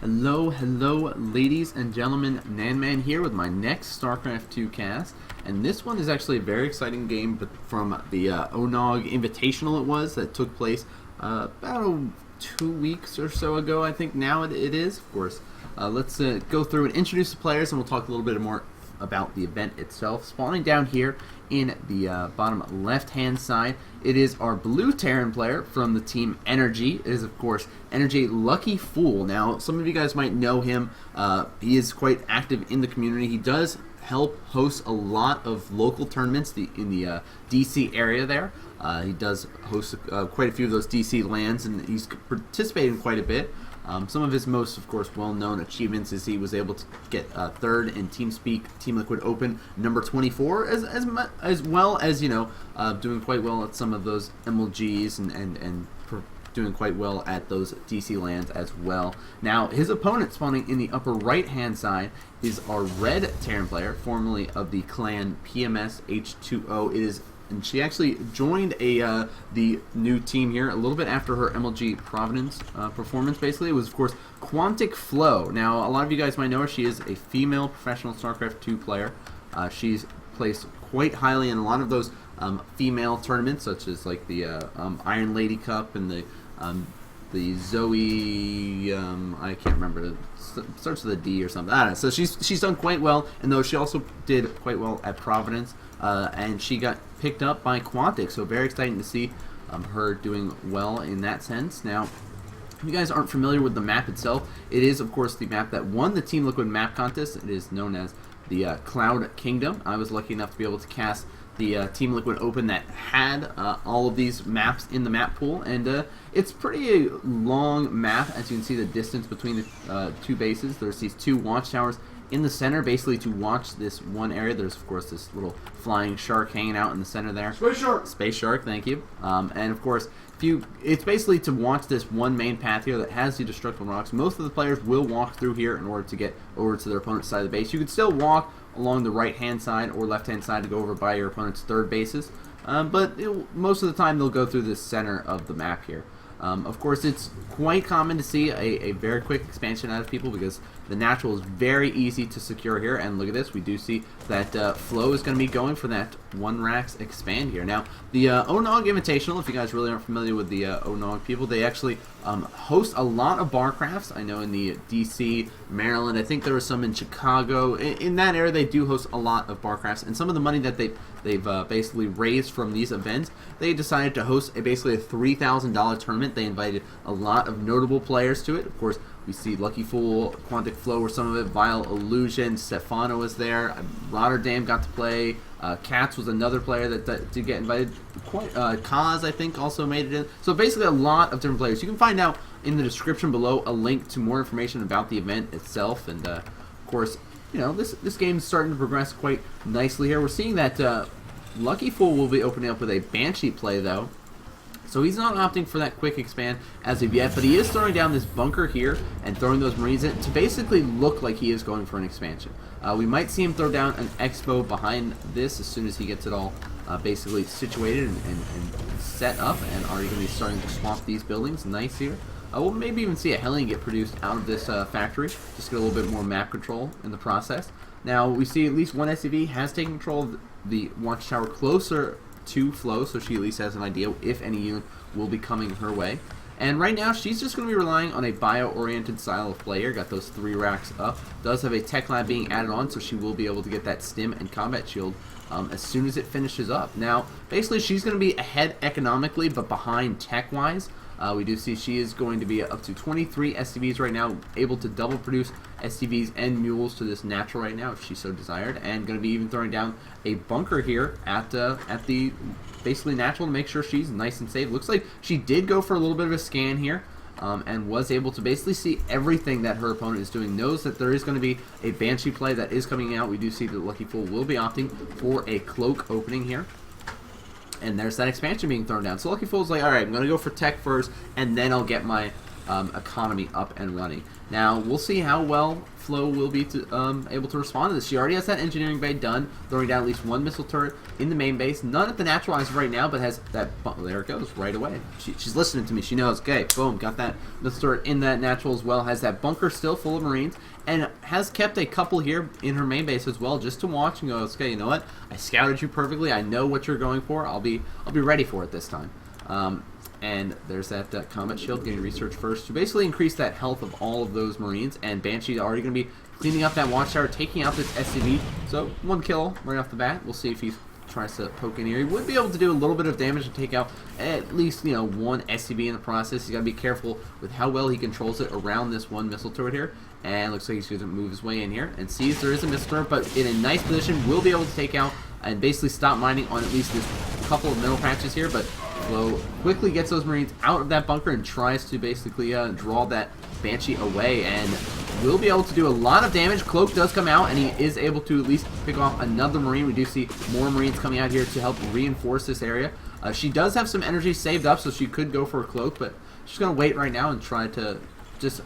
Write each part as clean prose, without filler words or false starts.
Hello, ladies and gentlemen. NanMan here with my next StarCraft 2 cast, and this one is actually a very exciting game from the ONOG Invitational that took place about 2 weeks or so ago, I think now it is, of course. Let's go through and introduce the players, and we'll talk a little bit more about the event itself. Spawning down here in the bottom left-hand side, it is our blue Terran player from the team NrG. It is, of course, NrGLuckyFool. Now, some of you guys might know him. He is quite active in the community. He does help host a lot of local tournaments in the DC area there. He does host quite a few of those DC lands, and he's participated quite a bit. Some of his most, of course, well-known achievements is he was able to get third in TeamSpeak Team Liquid Open number 24, as well as, you know, doing quite well at some of those MLGs and doing quite well at those DC lands as well. Now, his opponent spawning in the upper right-hand side is our red Terran player, formerly of the clan PMS H2O. And she actually joined the new team here a little bit after her MLG Providence performance, basically. It was, of course, QuanticFlo. Now, a lot of you guys might know her. She is a female professional StarCraft 2 player. She's placed quite highly in a lot of those female tournaments, such as like the Iron Lady Cup and the Zoe, I can't remember, it starts with a D or something. I don't know. So she's done quite well, and though she also did quite well at Providence, and she got picked up by Quantic, so very exciting to see her doing well in that sense. Now, if you guys aren't familiar with the map itself, it is, of course, the map that won the Team Liquid map contest. It is known as the Cloud Kingdom. I was lucky enough to be able to cast the Team Liquid Open that had all of these maps in the map pool, and it's pretty long map. As you can see, the distance between the two bases. There's these two watchtowers in the center, basically to watch this one area. There's, of course, this little flying shark hanging out in the center there. Space shark. Space shark, thank you. And of course, it's basically to watch this one main path here that has the destructible rocks. Most of the players will walk through here in order to get over to their opponent's side of the base. You could still walk along the right-hand side or left-hand side to go over by your opponent's third bases, but most of the time they'll go through the center of the map here. Of course, it's quite common to see a very quick expansion out of people because the natural is very easy to secure here. And look at this, we do see that Flo is going to be going for that 1 Rax expand here. Now, the ONOG Invitational, if you guys really aren't familiar with the ONOG people, they actually host a lot of barcrafts. I know in the DC, Maryland, I think there was some in Chicago. In that area, they do host a lot of barcrafts, and some of the money that they've basically raised from these events, they decided to host basically a $3,000 tournament. They invited a lot of notable players to it. Of course, we see LuckyFool, QuanticFlo were some of it, Vile Illusion, Stefano was there, Rotterdam got to play, Katz was another player that did get invited, Kaz, I think, also made it in. So basically a lot of different players. You can find out in the description below a link to more information about the event itself, and of course, you know, this game is starting to progress quite nicely here. We're seeing that LuckyFool will be opening up with a Banshee play, though. So he's not opting for that quick expand as of yet, but he is throwing down this bunker here and throwing those Marines in to basically look like he is going for an expansion. We might see him throw down an Expo behind this as soon as he gets it all basically situated and set up, and are going to be starting to swap these buildings. Nice here. We'll maybe even see a Hellion get produced out of this factory, just get a little bit more map control in the process. Now, we see at least one SCV has taken control of the watchtower closer to Flo, so she at least has an idea if any unit will be coming her way. And right now, she's just going to be relying on a bio-oriented style of play here. Got those 3 racks up. Does have a tech lab being added on, so she will be able to get that stim and combat shield as soon as it finishes up. Now, basically, she's going to be ahead economically, but behind tech-wise. We do see she is going to be up to 23 SCVs right now, able to double produce SCVs and mules to this natural right now if she so desired, and going to be even throwing down a bunker here at the basically natural to make sure she's nice and safe. Looks like she did go for a little bit of a scan here, and was able to basically see everything that her opponent is doing. Knows that there is going to be a Banshee play that is coming out. We do see that LuckyFool will be opting for a cloak opening here. And there's that expansion being thrown down. So LuckyFool's like, alright, I'm going to go for tech first, and then I'll get my economy up and running. Now, we'll see how well Flo will be able to respond to this. She already has that engineering bay done, throwing down at least one missile turret in the main base. None at the natural as of right now, but has that... There it goes, right away. She's listening to me. She knows. Okay, boom, got that missile turret in that natural as well. Has that bunker still full of Marines, and has kept a couple here in her main base as well, just to watch and go, okay, you know what? I scouted you perfectly. I know what you're going for. I'll be ready for it this time. And there's that combat shield getting researched first to basically increase that health of all of those Marines. And Banshee's already going to be cleaning up that watchtower, taking out this SCV. So 1 kill right off the bat. We'll see if he tries to poke in here. He would be able to do a little bit of damage to take out at least, you know, 1 SCV in the process. He's got to be careful with how well he controls it around this 1 missile turret here. And looks like he's going to move his way in here and sees there is a missile turret, but in a nice position, will be able to take out and basically stop mining on at least this couple of middle patches here. But Flo quickly gets those Marines out of that bunker and tries to basically draw that Banshee away, and will be able to do a lot of damage. Cloak does come out, and he is able to at least pick off another Marine. We do see more Marines coming out here to help reinforce this area. She does have some energy saved up, so she could go for a Cloak, but she's going to wait right now and try to just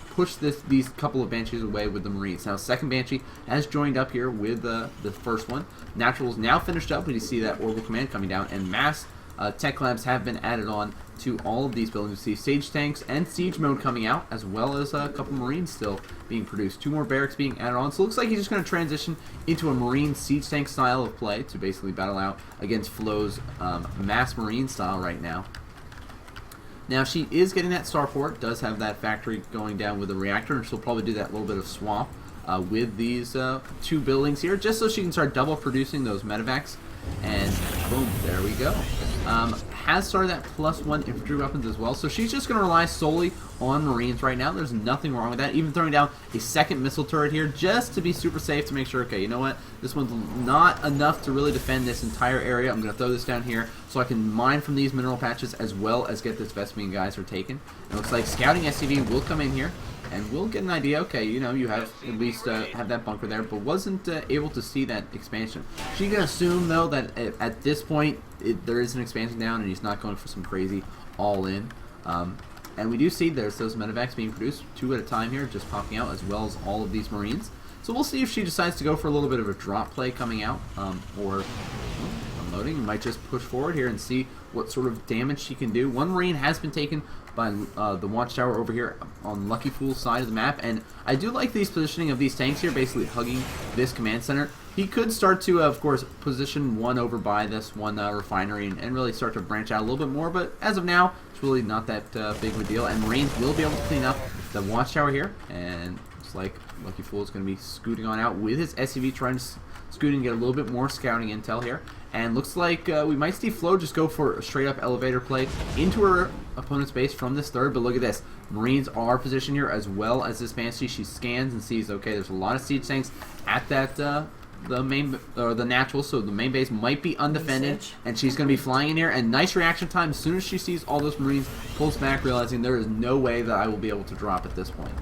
push these couple of Banshees away with the Marines. Now, second Banshee has joined up here with the first one. Natural's now finished up, but you see that Orbital Command coming down, and mass tech labs have been added on to all of these buildings. You see Sage Tanks and Siege Mode coming out, as well as a couple Marines still being produced. 2 more barracks being added on. So it looks like he's just going to transition into a Marine Siege Tank style of play to basically battle out against Flo's mass Marine style right now. Now, she is getting that starport, does have that factory going down with a reactor, and she'll probably do that little bit of swap with these 2 buildings here, just so she can start double producing those medevacs. And boom, there we go. Has started that +1 infantry weapons as well, so she's just going to rely solely on Marines right now. There's nothing wrong with that. Even throwing down a second missile turret here just to be super safe, to make sure, okay, you know what, this one's not enough to really defend this entire area. I'm going to throw this down here so I can mine from these mineral patches as well as get this Vespene geyser taken. It looks like scouting SCV will come in here, and we'll get an idea, okay, you know, you have at least have that bunker there, but wasn't able to see that expansion. She can assume, though, that at this point, there is an expansion down, and he's not going for some crazy all-in. And we do see there's those medevacs being produced 2 at a time here, just popping out, as well as all of these Marines. So we'll see if she decides to go for a little bit of a drop play coming out, or unloading. We might just push forward here and see what sort of damage she can do. 1 Marine has been taken by the watchtower over here on Lucky Fool's side of the map, and I do like these positioning of these tanks here, basically hugging this command center. He could start to, of course, position 1 over by this 1 refinery and really start to branch out a little bit more, but as of now, it's really not that big of a deal, and Marines will be able to clean up the watchtower here, and looks like Lucky Fool is going to be scooting on out with his SCV, trying to scoot and get a little bit more scouting intel here. And looks like we might see Flo just go for a straight up elevator play into her opponent's base from this third. But look at this. Marines are positioned here as well as this Banshee. She scans and sees, okay, there's a lot of siege tanks at that the main or the natural, so the main base might be undefended, and she's going to be flying in here. And nice reaction time. As soon as she sees all those Marines, pulls back, realizing there is no way that I will be able to drop at this point.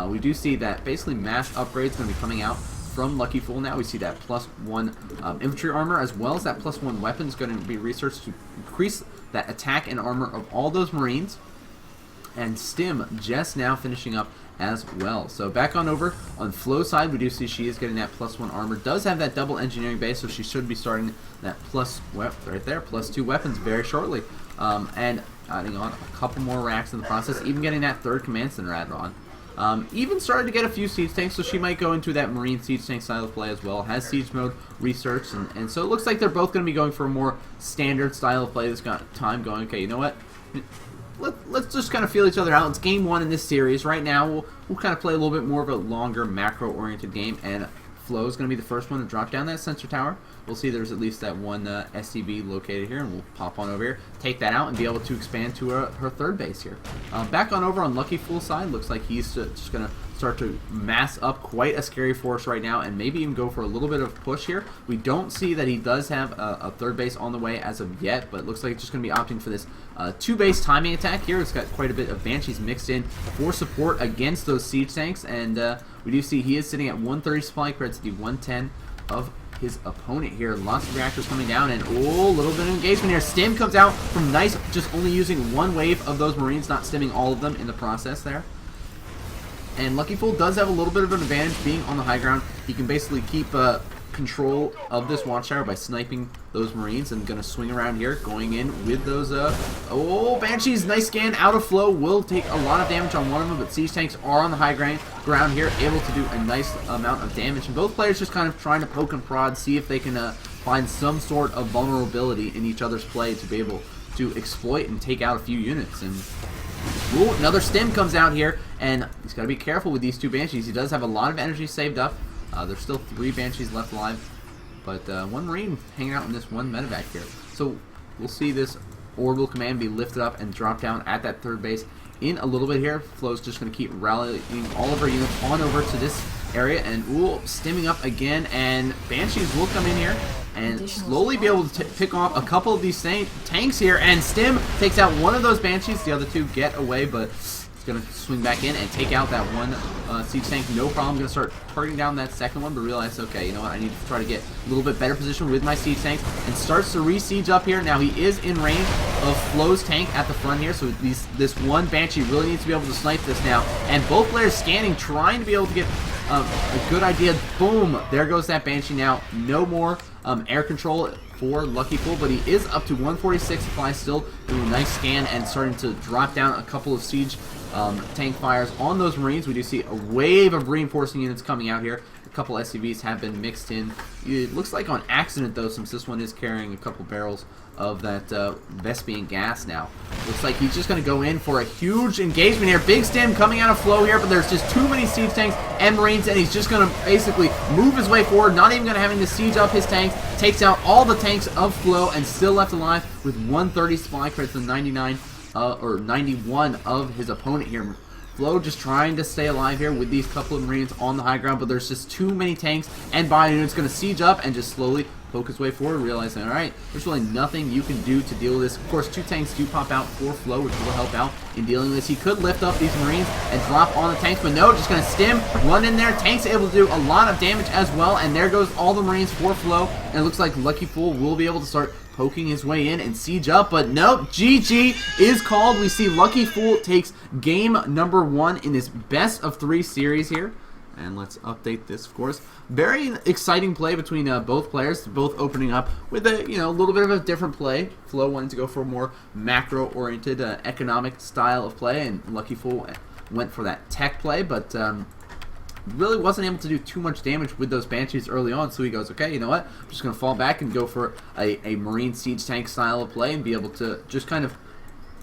We do see that basically mass upgrades going to be coming out from Lucky Fool now. We see that +1 infantry armor, as well as that +1 weapons going to be researched to increase that attack and armor of all those Marines. And Stim just now finishing up as well. So back on over on Flo's side, we do see she is getting that +1 armor. Does have that double engineering base, so she should be starting that right there, +2 weapons very shortly. And adding on a couple more racks in the process, even getting that 3rd command center added on. Even started to get a few siege tanks, so she might go into that Marine siege tank style of play as well. Has siege mode researched, and so it looks like they're both going to be going for a more standard style of play. This got time going, okay, you know what? Let's just kind of feel each other out. It's game 1 in this series. Right now, we'll kind of play a little bit more of a longer macro-oriented game, and Flo is going to be the first one to drop down that sensor tower. We'll see there's at least that 1 SCV located here, and we'll pop on over here, take that out, and be able to expand to her 3rd base here. Back on over on Lucky Fool's side, looks like he's just going to start to mass up quite a scary force right now, and maybe even go for a little bit of push here. We don't see that he does have a 3rd base on the way as of yet, but it looks like it's just going to be opting for this 2-base timing attack here. It's got quite a bit of Banshees mixed in for support against those siege tanks, and we do see he is sitting at 130 supply compared to the 110 of his opponent here. Lots of reactors coming down, and oh, a little bit of engagement here. Stim comes out from nice, just only using one wave of those Marines, not stimming all of them in the process there. And LuckyFool does have a little bit of an advantage being on the high ground. He can basically keep control of this watchtower by sniping those Marines, and gonna swing around here, going in with those oh, Banshees, nice scan out of flow, will take a lot of damage on one of them, but siege tanks are on the high ground here, able to do a nice amount of damage, and both players just kind of trying to poke and prod, see if they can find some sort of vulnerability in each other's play to be able to exploit and take out a few units. And ooh, another stim comes out here, and he's got to be careful with these two Banshees. He does have a lot of energy saved up. There's still 3 Banshees left alive, but 1 Marine hanging out in this 1 medevac here. So we'll see this orbital command be lifted up and drop down at that 3rd base in a little bit here. Flo's just going to keep rallying all of our units on over to this area, and ooh, stimming up again, and Banshees will come in here and slowly be able to pick off a couple of these tanks here, and Stim takes out one of those Banshees. The other 2 get away, but he's going to swing back in and take out that 1 siege tank. No problem. Going to start targeting down that 2nd one, but realize, okay, you know what, I need to try to get a little bit better position with my siege tanks, and starts to re-siege up here. Now he is in range of Flo's tank at the front here, so this 1 Banshee really needs to be able to snipe this now, and both players scanning, trying to be able to get a good idea. Boom, there goes that Banshee. Now no more air control for LuckyFool, but he is up to 146 supply, still doing a nice scan and starting to drop down a couple of siege tank fires on those Marines. We do see a wave of reinforcing units coming out here. A couple SCVs have been mixed in. It looks like on accident though, since this one is carrying a couple barrels of that Vespian gas now. Looks like he's just going to go in for a huge engagement here. Big stim coming out of flow here, but there's just too many siege tanks and Marines, and he's just going to basically move his way forward, not even going to having to siege up his tanks. Takes out all the tanks of flow, and still left alive with 130 supply credits and 99 or 91 of his opponent here. Flo just trying to stay alive here with these couple of Marines on the high ground, but there's just too many tanks and bio units going to siege up and just slowly poke his way forward, realizing, alright, there's really nothing you can do to deal with this. Of course, 2 tanks do pop out for Flo, which will help out in dealing with this. He could lift up these Marines and drop on the tanks, but no, just going to stim, run in there. Tank's able to do a lot of damage as well, and there goes all the Marines for Flo, and it looks like LuckyFool will be able to start poking his way in and siege up, but nope, GG is called. We see LuckyFool takes game number 1 in this best of 3 series here. And let's update this, of course. Very exciting play between both players, both opening up with a little bit of a different play. Flo wanted to go for a more macro-oriented economic style of play, and LuckyFool went for that tech play, but really wasn't able to do too much damage with those Banshees early on, so he goes, okay, you know what, I'm just going to fall back and go for a Marine siege tank style of play and be able to just kind of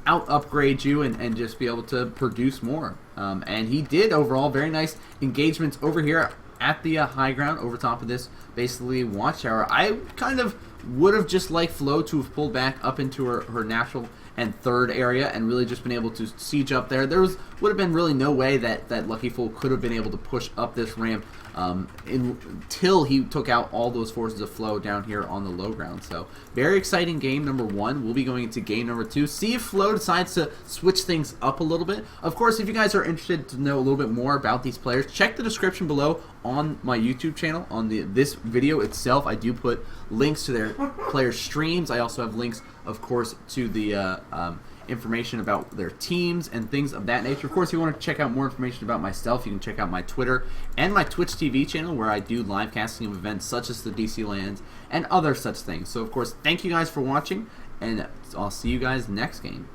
out-upgrade you and just be able to produce more. And he did overall. Very nice engagements over here at the high ground over top of this basically watchtower. I kind of would have just liked Flo to have pulled back up into her natural and 3rd area and really just been able to siege up there. There would have been really no way that LuckyFool could have been able to push up this ramp until he took out all those forces of Flo down here on the low ground. So very exciting game number 1. We'll be going into game number 2. See if Flo decides to switch things up a little bit. Of course, if you guys are interested to know a little bit more about these players, check the description below on my YouTube channel. On this video itself, I do put links to their player streams. I also have links, of course, to the information about their teams and things of that nature. Of course, if you want to check out more information about myself, you can check out my Twitter and my Twitch TV channel, where I do live casting of events such as the DC Lands and other such things. So, of course, thank you guys for watching, and I'll see you guys next game.